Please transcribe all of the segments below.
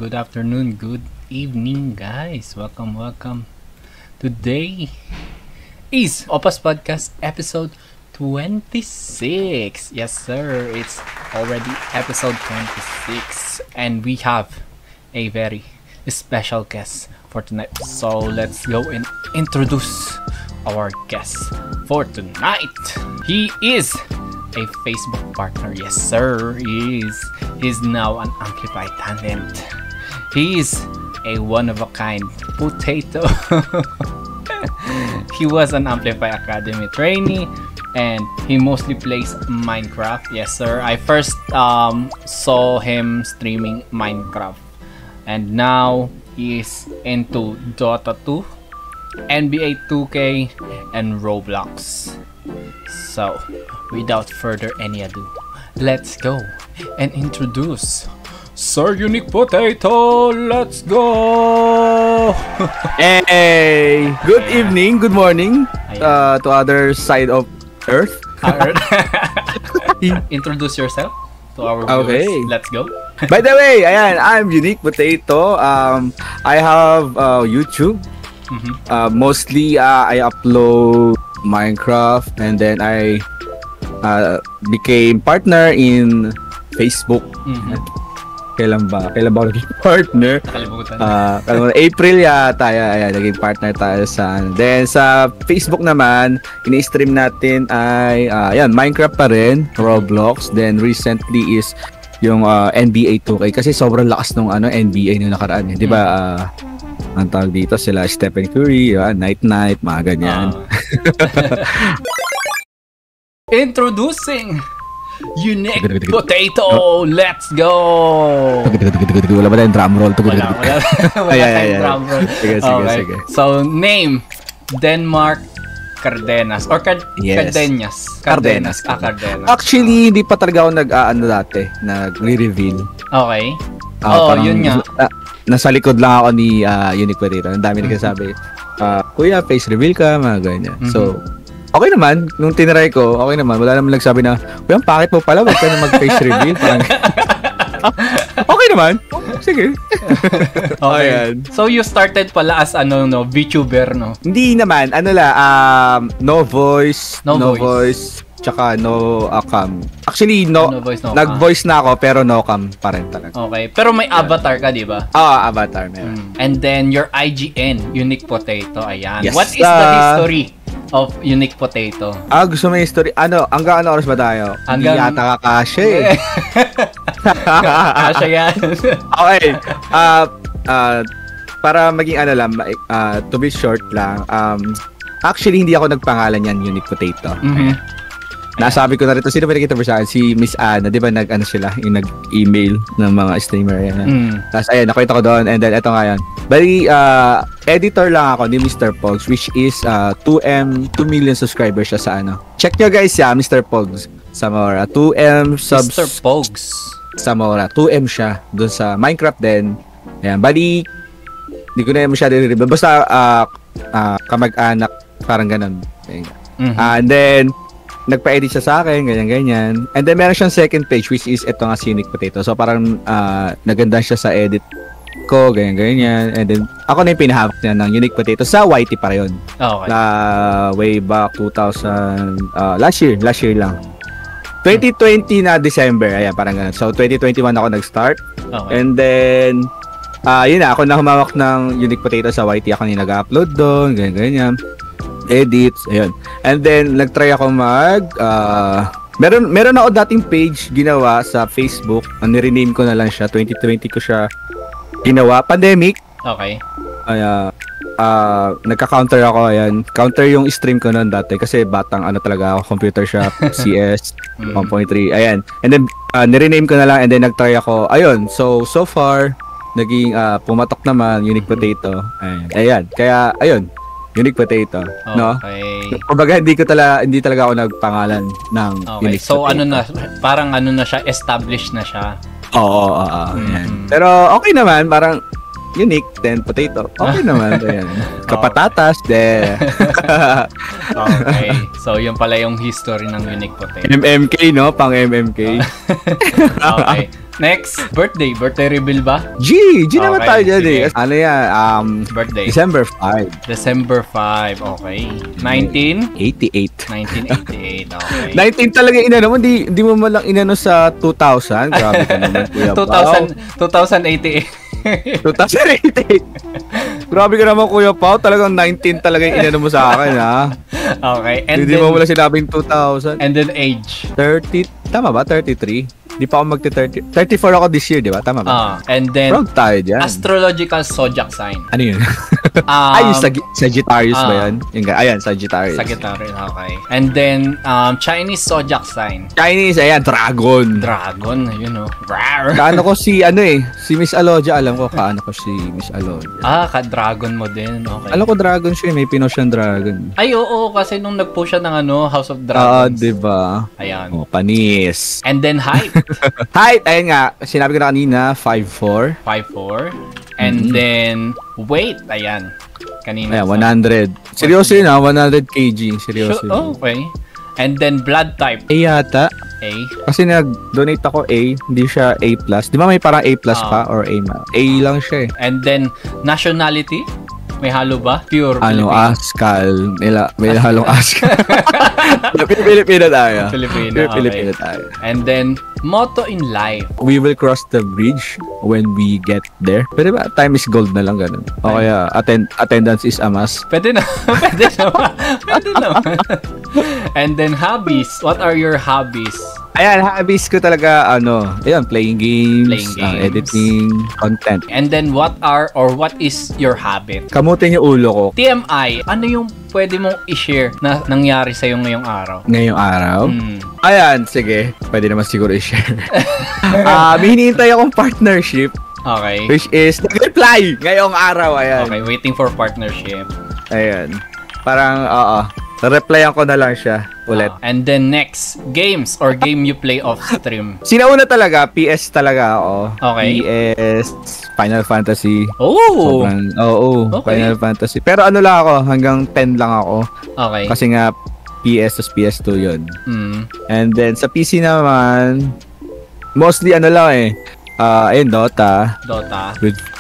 good afternoon, good evening, guys. Welcome. Today is Opas Podcast episode 26. Yes, sir. It's already episode 26, and we have a very special guest for tonight. So let's go and introduce our guest for tonight. He is a Facebook partner. Yes, sir. He's now an amplified talent. He is a one-of-a-kind potato. He was an Amplify Academy trainee, and he mostly plays Minecraft. Yes, sir. I first saw him streaming Minecraft, and now he is into Dota 2, NBA 2K, and Roblox. So, without further any ado, let's go and introduce Sir Unique Potato. Let's go. Hey, good evening, good morning to other side of Earth. Introduce yourself to our viewers. Okay. Let's go. By the way, ayan, I'm Unique Potato. I have YouTube. Mostly I upload Minecraft, and then I became partner in Facebook. Kailan ba ako naging partner? April yata, ayan, naging partner tayo sa. Then sa Facebook naman, ini-stream natin ay ayan, Minecraft pa rin, Roblox. Then recently is yung NBA 2K kasi sobrang lakas nung NBA nung nakaraan, 'di ba? Ang tawag dito sila Stephen Curry, Night, mga ganyan. Introducing Unique Potato. Let's go. Wala ba tayong drum roll? Wala tayong drum roll. Sige. So, name, Denmark Cardenas. Or Cardenas. Cardenas. Actually, hindi pa talaga ako dati, nagre-reveal. Okay. Yun nga. Nasa likod lang ako ni Unique Potato. Ang dami nagsasabi, Kuya, face reveal ka, mga ganyan. So, okay naman. Nung tinry ko, okay naman. Wala naman nagsabi na, Kuya, ang pakit mo pala, wag ka na mag-face reveal. Parang, okay naman. Sige. Okay. Ayan. So, you started pala as VTuber, no? Hindi naman. No voice, tsaka no cam. Actually, nag-voice na ako, pero no cam pa rin talaga. Okay. Pero may avatar ka, di ba? Avatar. Meron. And then, your IGN, Unique Potato. Ayan. Yes. What is the history of Unique Potato? Gusto mo yung history? Hanggang oras ba tayo? Hindi yata kakasya eh. Kakasya yan. Okay. Para maging to be short lang, actually, hindi ako nagpangalan yan, Unique Potato. Nasabi ko na rito, sino ba nakita mo sa akin? Si Miss Anna, di ba yung nag-email ng mga streamer yan. Tapos ayun, nakita ko doon, and then eto nga yan. Bali, editor lang ako ni Mr. Pogs, which is 2 million subscribers siya sa Check nyo guys Mr. Pogs Zamora. 2M subs. Mr. Pogs Zamora. 2M siya. Doon sa Minecraft din. Ayan, bali, hindi ko na masyado i-reveal. Basta, kamag-anak, parang ganun. And then, nagpa-edit siya sa akin, ganyan. And then, meron siyang second page, which is ito nga, Unique Potato. So, parang naganda siya sa edit ko, ganyan. And then, ako na yung pinahawak niya ng Unique Potato sa YT para yun. Okay. Way back 2000, last year lang. 2020 na December, ayan, parang ganun. So, 2021 ako nag-start. Okay. And then, yun na, ako na humawak ng Unique Potato sa YT. Ako na nag-upload doon, ganyan. Edits, ayun. And then, nag-try ako meron ako dating page ginawa sa Facebook. Nirename ko na lang siya. 2020 ko siya ginawa. Pandemic. Okay. Nagka-counter ako, ayan. Counter yung stream ko noon dati kasi batang talaga ako, computer shop, CS 1.3, ayan. And then, nirename ko na lang, and then nag-try ako. Ayun, so far, naging pumatok naman, Unique Potato. Ayan. Kaya, ayun. Unique Potato, no? Okay. Kumbaga hindi talaga ako nagpangalan ng Unique so, Potato. Parang na siya, established na siya. Oo. Pero okay naman, parang Unique, then Potato. Okay naman, ayan. Kapatatas, de. Okay. So, yun pala yung history ng Unique Potato. MMK, no? Pang MMK. Okay. Next, birthday. Birthday reveal ba? G naman tayo dyan sige. Ano yan? Birthday. December 5. December 5. Okay. 88. 1988. Okay. 19 talaga inano mo, di mo malang inano sa 2000. Grabe ka naman, Kuya Pao. 2088. 2088. Grabe ka naman, Kuya Pao. Talagang 19 talaga yung inano mo sa akin, ha? Okay. And Hindi then, mo wala sinabing 2000. and then age. 30, tama ba? 33? Di pa ako magti-30. 34 ako this year, di ba? Tama ba? And then, Proud tayo dyan. astrological zodiac sign. Ano yun? Um, Sagittarius ba yan? Ayan, Sagittarius. Sagittarius, okay. And then, Chinese zodiac sign. Chinese, ayan, Dragon. Dragon, you know. Rawr. Kaano ko si Miss Alodia. Alam ko, kaano ko si Miss Alodia. Ka-dragon mo din, okay. Alam ko Dragon siya, may Pinos siyang Dragon. Ay, oo, kasi nung nag-post siya ng House of Ah, Dragons. diba? Ayan. Oh, panis. And then height, Height, ayun nga, sinabi ko na kanina, 5'4". 5'4". And then, weight, ayan. Kanina. Ayan, 100. Seryoso yun 100 kg. Seryoso yun. Okay. And then, blood type, A yata. A. Kasi nag-donate ako A, hindi siya A+. Di ba may parang A+ pa or A A lang siya eh. And then, nationality, may halo ba? Pure Ano, Filipino. Askal. May halong Askal. Pilipino tayo. Filipino, okay. Pilipino tayo. And then, motto in life. We will cross the bridge when we get there. Pero ba, time is gold na lang ganun. O kaya, attendance is a must. Pwede na. Pwede naman. Pwede naman. And then, hobbies. What are your hobbies? Ayan, hobbies ko talaga, ayan, playing games, Playing games. editing, content. And then, what is your habit? Kamutin yung ulo ko TMI, ano yung pwede mong i-share na nangyari sa'yo ngayong araw? ngayong araw. Hmm. Ayan, sige. Pwede naman siguro i-share. May hinihintay akong partnership, Okay. which is nag-reply ngayong araw. Ayan. Okay, waiting for partnership. Ayan. Parang, replyan ko na lang siya ulit. And then next, games or game you play off stream. Sinauna talaga, PS talaga ako. Okay. PS, Final Fantasy. Oh! Okay. Final Fantasy. Pero ano lang ako, hanggang 10 lang ako. Okay. Kasi nga, PS tas PS2 yun. Mm. And then, sa PC naman, mostly ayun, Dota.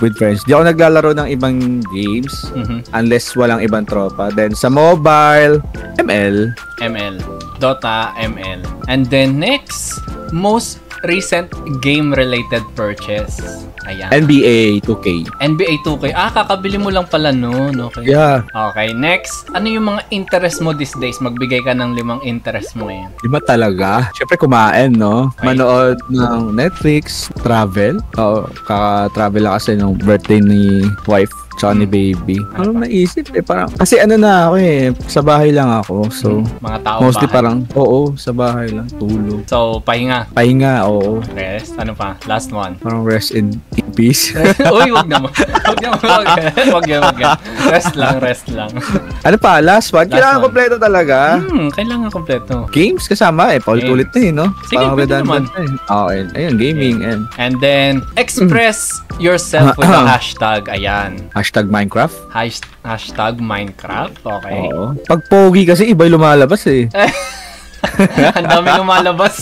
With friends. Di ako naglalaro ng ibang games unless walang ibang tropa. Then, sa mobile, ML. Dota, ML. And then next, most recent game-related purchase. Ayan. NBA 2K. NBA 2K. Kakabili mo lang pala noon. Okay. Yeah. Okay, next. Ano yung mga interest mo these days? Magbigay ka ng 5 interest mo ngayon. Lima talaga. Siyempre kumain, no? Okay. Manood ng Netflix, travel. Oo, kaka-travel lang kasi nung birthday ni wife tsaka ni baby. Ano naisip parang, kasi na ako sa bahay lang ako. So, mga tao mostly bahay. parang, sa bahay lang, tulog. So, pahinga. Pahinga, oo. Rest. Ano pa? Last one. Parang rest in peace. Uy, wag naman. Wag yan. Rest lang. Ano pa? Last one? Last Kailangan one. kompleto talaga. Kailangan kompleto. Games kasama paulit-ulit na no? Sige, Parang pwede redundant naman. Okay, ayun, gaming and And then, express yourself with a hashtag. Ayan. hashtag Minecraft. Hashtag Minecraft. Okay. Oo. Pag pogi kasi iba yung lumalabas eh. Ang dami lumalabas.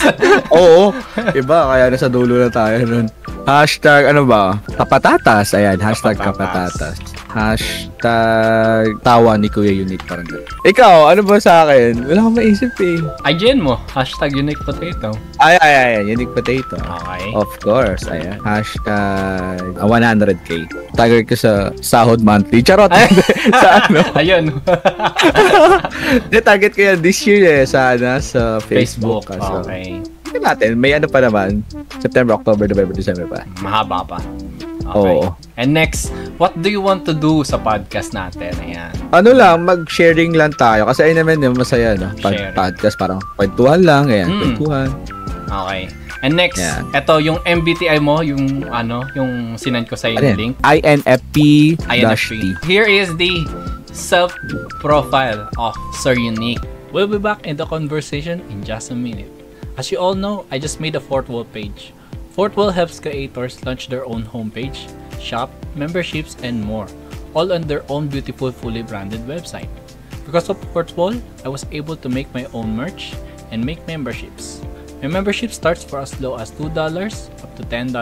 Oo. Iba, kaya nasa dulo na tayo nun. Hashtag, Kapatatas. Ayan, hashtag Kapatatas. Kapatatas. Hashtag tawa ni Kuya Unique. Parang gano'n. Ikaw, ano ba sa akin? Wala akong maisip eh. Ayan mo. Hashtag unique potato. Ay, Unique Potato. Okay. Of course, ayan. Hashtag 100K. Tagger ko sa sahod monthly. Charot. Sa Ayun. Target ko yan this year sa Facebook. Facebook. So, Okay. tingnan natin, may pa naman. September, October, November, December pa. Mahaba pa. Okay. Oo. And next, what do you want to do sa podcast natin? Ayan. Mag-sharing lang tayo. Kasi ayun naman yung masaya, no? Sharing. Podcast, parang kwentuhan lang. Ayan, kwentuhan. Okay. And next, Yeah. ito yung MBTI mo, yung sinend ko sa yung link. INFP-T. Here is the self-profile of Sir Unique. We'll be back in the conversation in just a minute. As you all know, I just made a Fourth Wall page. Fourth Wall helps creators launch their own homepage, shop, memberships, and more, all on their own beautiful, fully branded website. Because of Fourth Wall, I was able to make my own merch and make memberships. My membership starts for as low as $2 up to $10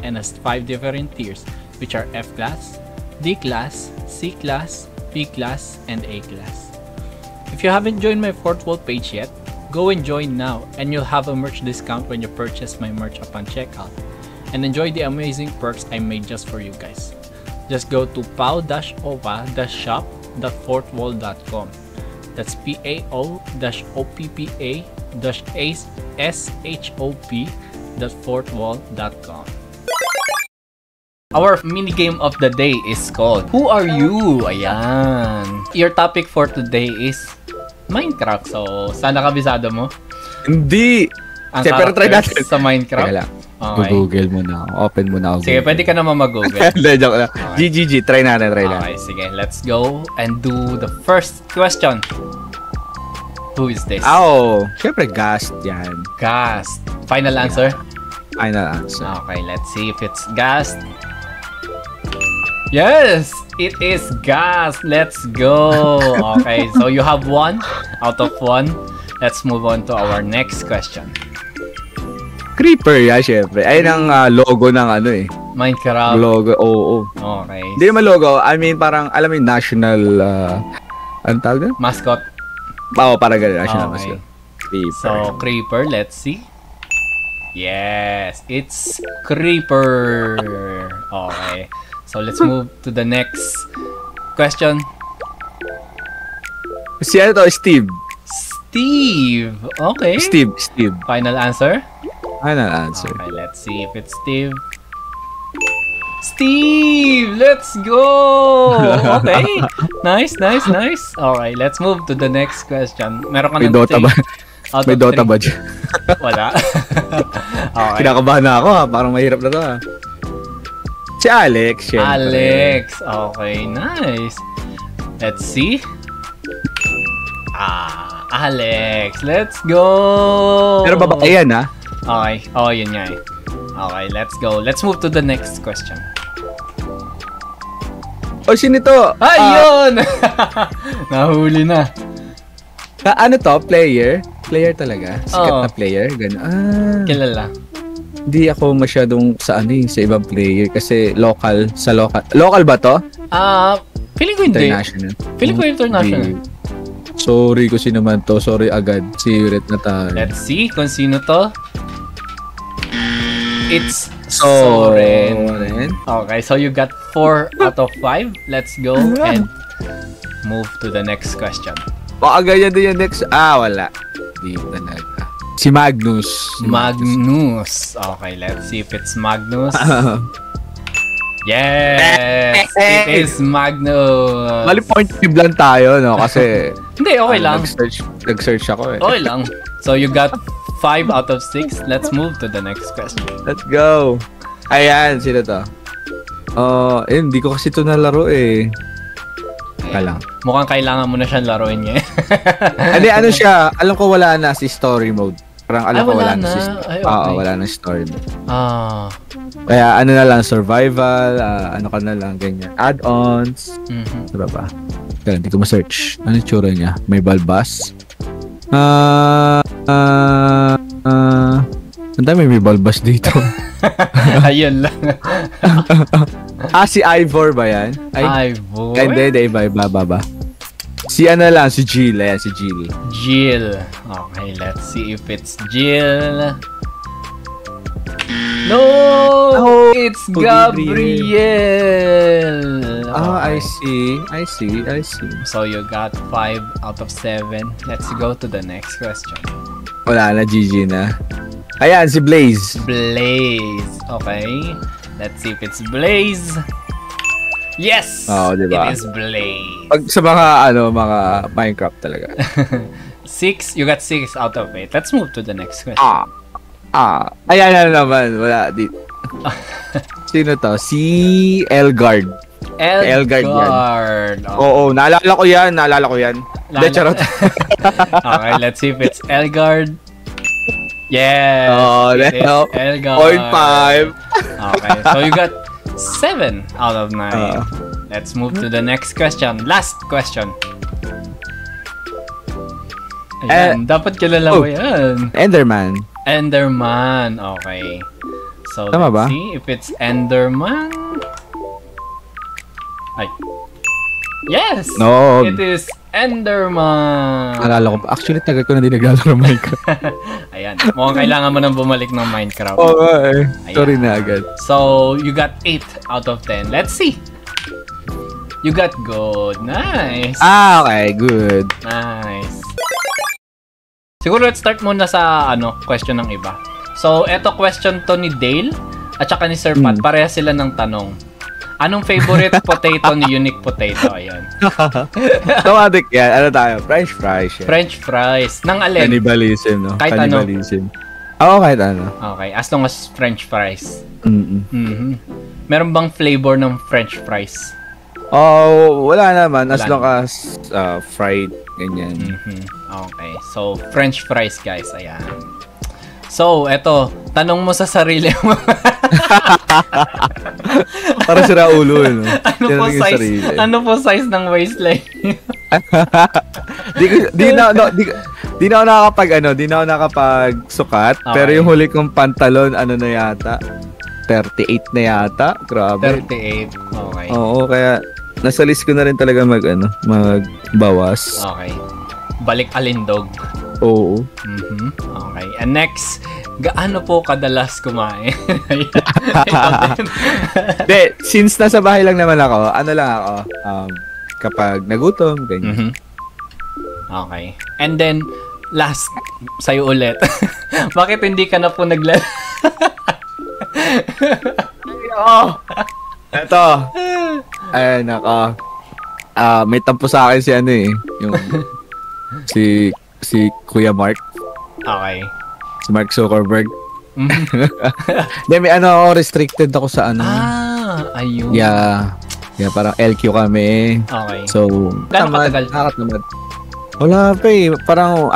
and has 5 different tiers, which are F class, D class, C class, B class, and A class. If you haven't joined my Fourth Wall page yet, go and join now and you'll have a merch discount when you purchase my merch upon checkout. And enjoy the amazing perks I made just for you guys. Just go to pao-ova-shop.fourthwall.com. That's pao-oppa-shop.fourthwall.com. Our mini game of the day is called Who Are You? Ayan. Your topic for today is Minecraft. So, sana kabisado mo? Hindi! Ang Pero try natin. sa Minecraft? Teka lang. Okay. Google muna ako. Open muna ako. Sige, pwede ka naman mag-google. Hindi, joke lang. Okay. GGG, try natin. Okay, sige. Let's go and do the first question. Who is this? Oh, syempre Gast yan. Gast. Final answer? Final answer. Okay, let's see if it's Gast. Yes! It is Gast. Let's go. Okay, so you have 1 out of 1. Let's move on to our next question. Creeper yan, syempre. Ayun ang logo ng ano eh. Minecraft. Logo, oo. Okay. Hindi naman logo. I mean, parang, alam mo yung national, ano tawag na? Mascot. Oo, parang ganun. National Okay. mascot. Creeper. So, Creeper, let's see. Yes, it's Creeper. Okay. So, let's move to the next question. Si ano to? Steve. Steve. Okay. Steve. Final answer? Final answer. Okay, let's see if it's Steve. Steve! Let's go! Okay. Nice. Alright, let's move to the next question. Meron ka May ng Dota ba? out May of Dota 3. ba dyan? Wala. Okay. Kinakabahan na ako ha. Parang mahirap na to ha. Si Alex, syempre. Alex. Okay, nice. Let's see. Alex. Let's go! Pero babae yan ha. Okay. Oh, yun nga eh. Okay, let's go. Let's move to the next question. O, sino to? Ayun! Nahuli na. Ano to? Player? Player talaga? Sikat Oo. na player? Ganun. Kilala. Hindi ako masyadong sa sa ibang player kasi local. Local ba to? Feeling ko hindi. International. Feeling ko international. Hindi. Sorry kung sino man to. Sorry agad. Sirit na tayo. Let's see kung sino to. It's Soren. Soren. Okay, so you got 4 out of 5. Let's go and move to the next question. Baka ganyan din yung next. Wala. Di talaga. Si Magnus. Magnus. Okay, let's see if it's Magnus. Yes! It is Magnus. Mali point lang tayo, no? Kasi Hindi, okay lang. Nag-search ako eh. Okay lang. So you got 5 out of 6. Let's move to the next question. Let's go. Ayan, sino to? Hindi ko kasi ito nalaro eh. Lang. Mukhang kailangan mo na siyang laruin niya. Hindi, ano siya? Alam ko wala na si story mode. Parang alam ko wala na si okay. wala na story mode. Kaya ano na lang, survival, ano ka na lang, ganyan. Add-ons. Diba ba? Kaya hindi ko ma-search. Ano yung tsura niya? May balbas? Ang dami may balbas dito. Ayun lang. Si Ivor ba yan? Ivor? Hindi, iba. Si ano lang, si Jill. Ayan, si Jill. Jill. Okay, let's see if it's Jill. No! It's Gabriel! I see. So you got 5 out of 7. Let's go to the next question. Wala na, GG na. Ayan, si Blaze. Blaze. Okay. Let's see if it's Blaze. Yes! Diba? It is Blaze. Pag sa mga Minecraft talaga. 6. You got 6 out of 8. Let's move to the next question. Ayan na naman. Wala dito. Sino to? Si Elgard. Elgard yan. Oo, naalala ko yan. Hindi, charot. Okay, let's see if it's Elgard. Yes! It is Elgard. 0.5. Okay, so you got 7 out of 9. Let's move to the next question. Last question. Ayan, dapat kilala mo yan. Enderman. Enderman. Okay. So, Tama ba? let's see if it's Enderman. Ay. Yes! No. It is Enderman. Alala ko. Actually, tagal ko na din naglalaro Minecraft. Ayan. Mukhang kailangan mo nang bumalik ng Minecraft. Oo, Ayan. sorry na agad. So, you got 8 out of 10. Let's see. You got good. Nice. Okay, good. Nice. Siguro let's start muna sa question ng iba. So, eto question to ni Dale at saka ni Sir Pat. Pareha sila ng tanong. Anong favorite potato ni Unique Potato? Ayan. Automatic yan. Ano tayo? French fries. Yan. French fries. Nang alin? Cannibalism, no? Kahit Cannibalism. Oo, kahit ano. Okay, as long as French fries. Mm-mm. Meron bang flavor ng French fries? Oh, wala naman. As Wala long as fried, ganyan. Okay, so French fries guys, ayan. So, eto, tanong mo sa sarili mo. Para sira ulo, no? Ano po size ng waistline? Di na ako nakapagsukat, Okay. pero yung huli kong pantalon, ano na yata? 38 na yata. Grabe. 38. Okay. Oo, kaya nasa list ko na rin talaga magbawas. Okay. Balik alindog. Oo. Okay. And next, gaano po kadalas kumain? De, since nasa bahay lang naman ako, kapag nagutom, ganyan. Okay. And then, last, sa'yo ulit. Bakit hindi ka na po Eto. Ay, nako. May tampo sa akin yung si Kuya Mark. Okay. Si Mark Zuckerberg. Mhm. May restricted ako sa Ayun. Yeah, parang LQ kami. Okay. So, Gaano katagal? Nakakatamad. Wala pa eh. Parang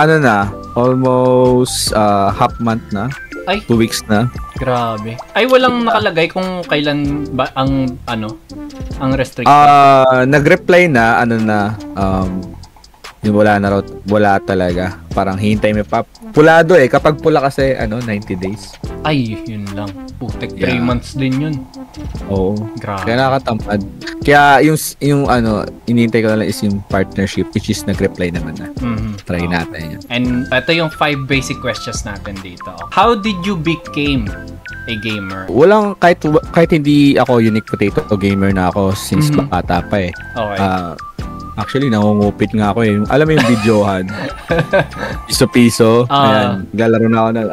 almost half month na. Ay. 2 weeks na. Grabe. Ay, walang nakalagay kung kailan ba ang restriction. Nag-reply na, yung wala talaga. Parang hintay mo pa. Pulado eh. Kapag pula kasi, 90 days. Ay, yun lang. Putek, 3 Yeah. months din yun. Oo. Grabe. Kaya nakatamad. Kaya yung inintay ko na lang is yung partnership, which is nag-reply naman na. Try natin yan. And ito yung 5 basic questions natin dito. How did you became a gamer? Walang, kahit hindi ako Unique Potato gamer na ako since bata pa eh. Okay. Actually, nangungupit nga ako eh. Alam mo yung videohan? Piso-piso. Ayan. Naglalaro na ako ng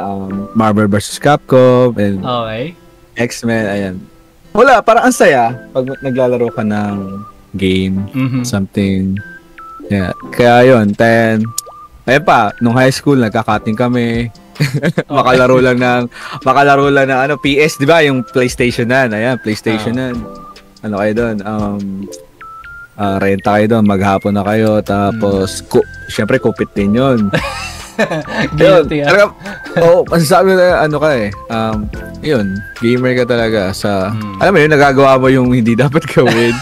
Marvel vs. Capcom and Okay. X-Men. Ayan. Wala, parang ang saya pag naglalaro ka ng game. Something. Yeah. Kaya yun. Then, ayun pa, nung high school, nagkakating kami. Makalaro lang ng PS, di ba? Yung PlayStation na. Ayan, PlayStation na. Ano kayo doon? Renta kayo doon, maghapon na kayo, tapos syempre kupit din yun. Guilty masasabi na yun, gamer ka talaga sa, alam mo yun, nagagawa mo yung hindi dapat gawin.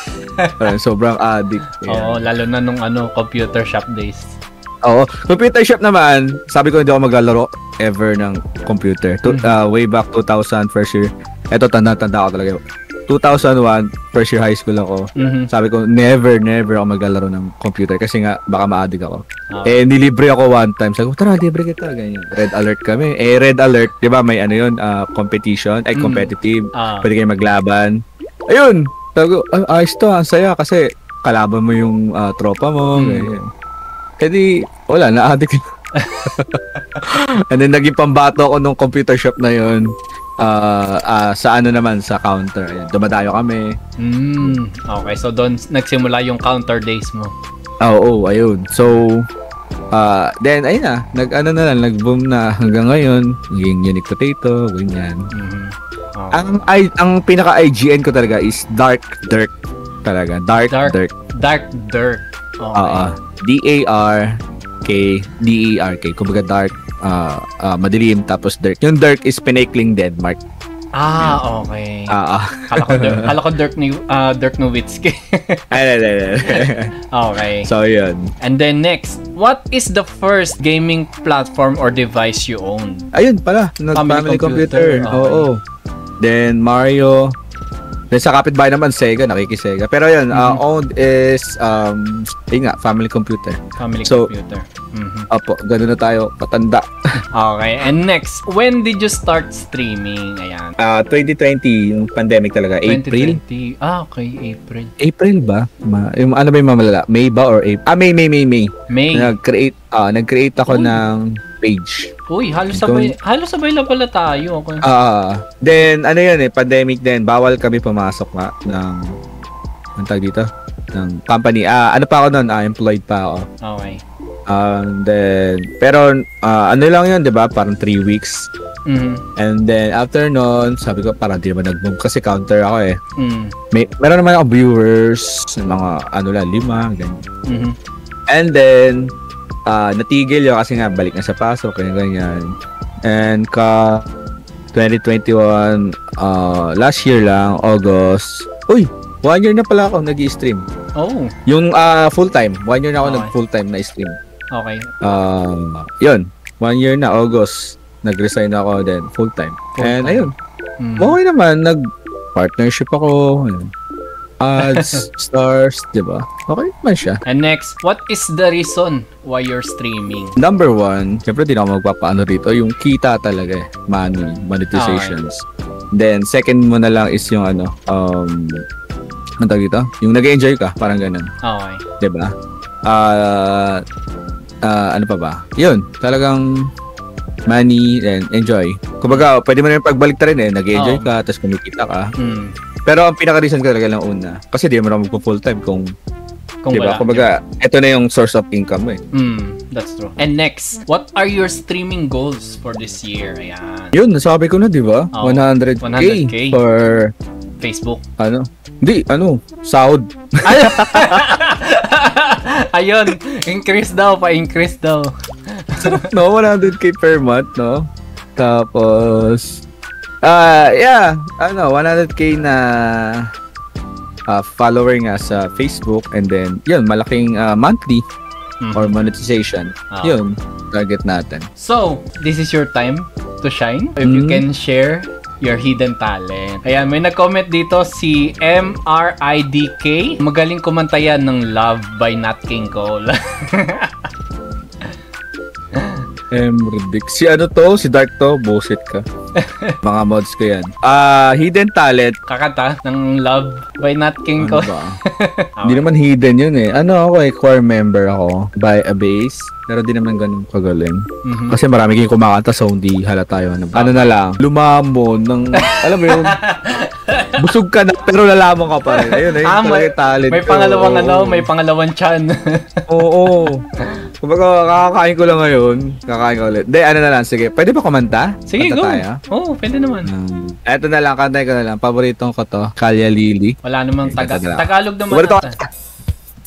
Sobrang addict. Oo, lalo na nung computer shop days. Oo, computer shop naman, sabi ko hindi ako maglalaro ever ng computer. Way back 2000 first year. Eto, tanda ko talaga. 2001, first year high school ako. Sabi ko, never ako maglalaro ng computer kasi nga, baka ma-addict ako. Nilibre ako one time. Sabi ko, tara, libre kita. Ganyan. Red Alert kami. Red Alert, di ba, may competition, competitive. Pwede kayo maglaban. Ayun! Sabi ko, ayos to, ang saya kasi kalaban mo yung tropa mo. Ganyan. Kaya wala, na-addict. And then, naging pambato ako nung computer shop na yun. Sa sa counter. Ayan, dumadayo kami. Okay, so doon nagsimula yung counter days mo. Oo, ayun. So, then, ayun na. Nag-boom na hanggang ngayon. Naging Unique Potato, ganyan. Okay. Ang pinaka-IGN ko talaga is Dark Dirt. Talaga. Dark Dirt. Dark Dirt. Okay. D-A-R-K. Kumbaga dark, madilim, tapos dirt. Yung dirt is pinaikling Denmark. Okay. Kala ko Dirk Nowitzki. Ay. Okay. So, yun. And then next, what is the first gaming platform or device you own? Ayun pala, family computer. Okay. Oo. Then, Mario. Then, sa kapitbahay naman, Sega, nakikisega. Pero yun, owned is, yun nga, family computer. Family computer. Opo, gano'n na tayo, patanda. Okay, and next, when did you start streaming? Ayan. 2020, yung pandemic talaga, April. 2020. Okay, April. April ba? Ano ba yung mamalala? May ba or April? May. May. Nag-create ako ng page. Uy, halos sabay lang pala tayo. Okay. Then, ano yun pandemic din. Bawal kami pumasok nga ng, ang tag dito? Ng company. Ano pa ako nun? Employed pa ako. Okay. Then, pero, ano lang yun, di ba? Parang 3 weeks. And then, after nun, sabi ko, parang di naman nag-move kasi counter ako eh. Meron naman ako viewers, mga, 5, ganyan. And then, natigil yun kasi nga balik na sa pasok ganyan. And 2021 last year lang, August. 1 year na pala ako nag-i-stream. Yung full time, 1 year na ako nag-full time na stream. Okay. Yun, 1 year na, August nag-resign ako then full time. And ayun. Okay naman, nag-partnership ako. Ayun. Ads, stars, diba? Okay naman siya. And next, what is the reason why you're streaming? Number 1, syempre di na ako magpapaano rito, yung kita talaga monetizations. Then, second mo na lang is yung ano tawag dito? Yung nag-enjoy ka, parang ganun. Okay. Diba? Ano pa ba? Yun, talagang money and enjoy. Kumbaga, pwede mo na yung pagbalik ta rin nag-enjoy ka, tapos kumikita ka. Pero ang pinaka-reason ko talaga lang una, kasi di mo na magpo-full time kung diba? Kumbaga, ito na yung source of income mo That's true. And next, what are your streaming goals for this year? Ayan. Yun, nasabi ko na, di ba? 100K for Facebook. Sahod. Ayun, increase daw, pa-increase daw. No, 100K per month, no? Tapos 100K na follower nga sa Facebook, and then yun, malaking monthly or monetization. Yun, target natin. So, this is your time to shine. If you can share your hidden talent. Ayan, may nag-comment dito si MRIDK. Magaling kumanta yan ng Love by Nat King Cole. Si ano to? Si Dark to? Bullshit ka. Mga mods ko yan. Hidden talent. Kakanta ng Love by Nat King Cole. Hindi naman hidden yun ako choir member ako by a bass. Pero di naman ganun kagaling. Kasi marami kayong kumakanta so hindi halata yun. Ano na lang, lumamon ng, alam mo yun, busog ka na pero lalaman ka pa rin. Ayun, talent. May pangalawang may pangalawang chan. Oo. Kumbaga, kakakain ko lang ngayon. Kakain ko ulit. Ano na lang, sige. Pwede ba kumanta? Sige, go. Oo, pwede naman. Eto na lang, kantay ko na lang. Paboritong ko to, Kalya Lili. Wala namang Tagalog naman.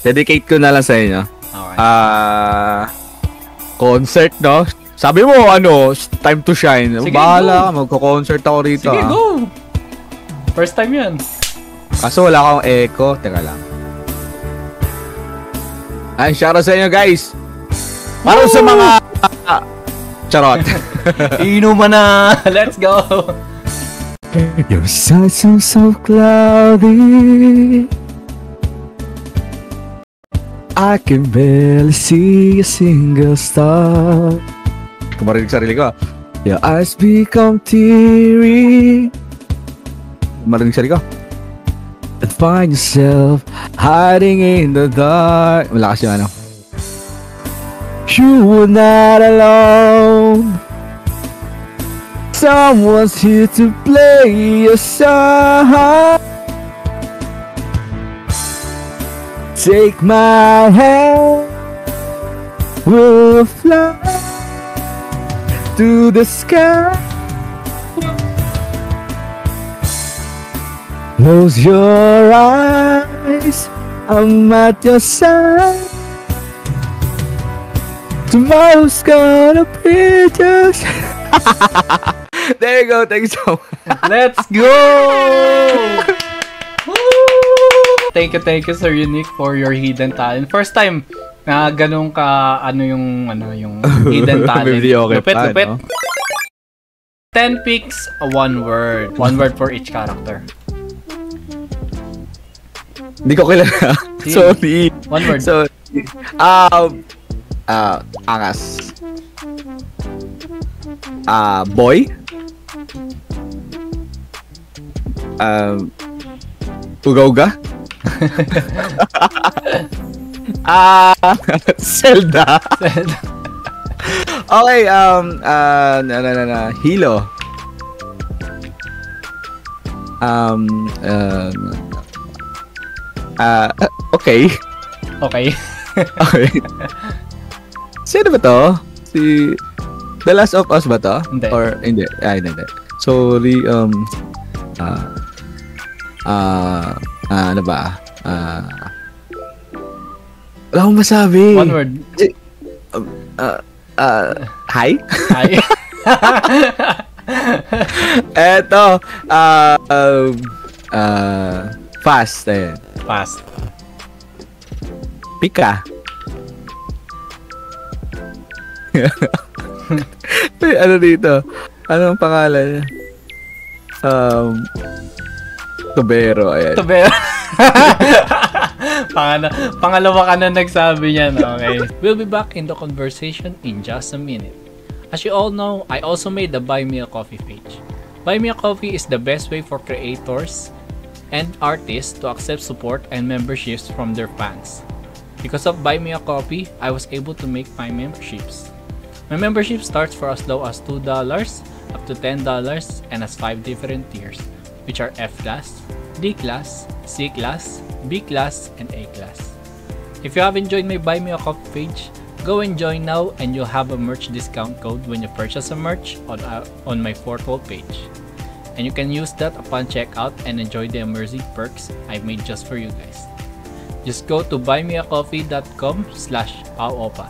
Dedicate ko na lang sa inyo. Okay. Concert, no? Sabi mo, time to shine. Sige, bahala ka, magko-concert ako rito. Sige, go. First time yan. Kaso wala akong echo. Teka lang. Shoutout sa inyo, guys. Para sa mga charot. Inuman na. Let's go. Your sight seems so cloudy, I can barely see a single star. Kumarinig sarili ko. Your eyes become teary. Kumarinig sarili ko. And find yourself hiding in the dark. Malakas yung You were not alone. Someone's here to play your song. Take my hand, we'll fly to the sky. Close your eyes, I'm at your side. Tomorrow's gonna be just There you go. Thank you so much. Let's go! Thank you, Sir Unique, for your hidden talent. First time na ganun ka, yung hidden talent. Lupit. No? 10 picks, 1 word. 1 word for each character. Hindi ko kilala. Sorry. 1 word. So, angas. Boy. Uga-uga. Zelda. Okay, Hilo. Okay. Okay. Okay. Sino ba to? Si The Last of Us ba to? Hindi. Or hindi? Hindi. Sorry, ano ba? Wala akong masabi. 1 word. Hi? Hi. Eto, fast. Ayan. Fast. Pika. Ano dito? Anong pangalan niya? Tubero. Ayan. Tubero. Pangalawa ka na nagsabi niyan. Okay. We'll be back in the conversation in just a minute. As you all know, I also made the Buy Me a Coffee page. Buy Me a Coffee is the best way for creators and artists to accept support and memberships from their fans. Because of Buy Me a Coffee, I was able to make my memberships. My membership starts for as low as $2, up to $10, and has 5 different tiers, which are F class, D class, C class, B class, and A class. If you haven't joined my Buy Me a Coffee page, go and join now and you'll have a merch discount code when you purchase a merch on my 4th wall page. And you can use that upon checkout and enjoy the immersive perks I've made just for you guys. Just go to buymeacoffee.com/paopa.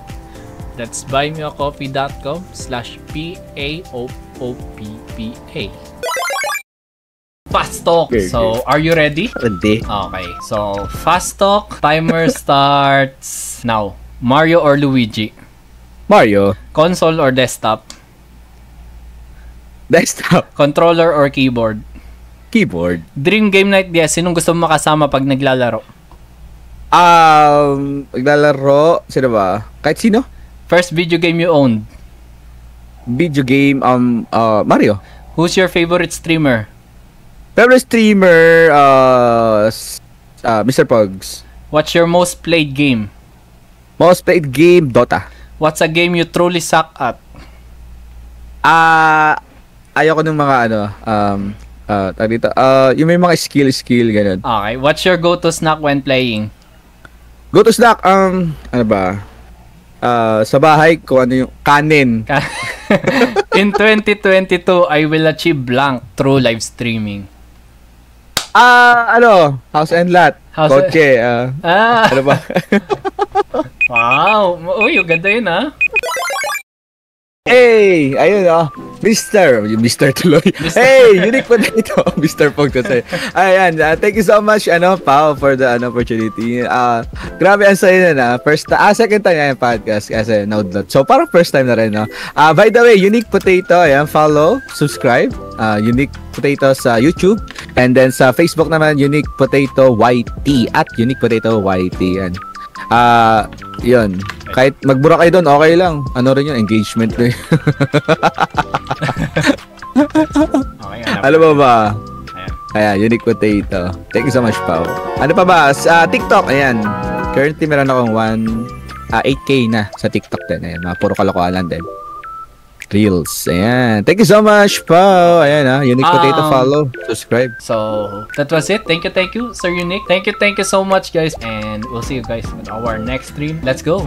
That's buymeacoffee.com/PAOPPA. Fast talk. Okay. So, are you ready? Ready. Okay. So, fast talk. Timer starts now. Mario or Luigi? Mario. Console or desktop? Desktop. Controller or keyboard? Keyboard. Dream game night DS. Sinong gusto mo makasama pag naglalaro? Maglalaro. Sino ba? Kahit sino? First video game you owned? Video game, Mario. Who's your favorite streamer? Favorite streamer, Mr. Pogs. What's your most played game? Most played game, Dota. What's a game you truly suck at? Ayoko ng mga dito. Yung may mga skill, ganun. Okay. What's your go-to snack when playing? Go to snack, ano ba? Sa bahay ko, ano yung kanin. In 2022, I will achieve blank through live streaming. House and lot. Kotse, ano ba? Wow. Uy, ganda yun, ha? Hey, ayun Mr. tuloy. Hey, unique po dito, Mr. Pog kasi. Ayan, thank you so much, Pao, for the opportunity. Grabe ang saya na. Second time yung podcast kasi na-upload. So, parang first time na rin, no? By the way, Unique Potato, ayan, follow, subscribe, Unique Potato sa YouTube, and then sa Facebook naman, Unique Potato YT, at Unique Potato YT, yan. Yun. Kahit magbura kayo doon, okay lang. Ano rin yun, engagement rin. Okay, alam mo ba? Ayan. Ayan, Unique Potato. Thank you so much, Pao. Ano pa ba? Sa TikTok, ayan. Currently, meron akong 8K na sa TikTok din. Ayan, mga puro kalokohan lang din. Reels. Ayan. Thank you so much, Pao. Ayan, Unique Potato, follow, subscribe. So, that was it. Thank you, Sir Unique. Thank you so much, guys. And we'll see you guys in our next stream. Let's go.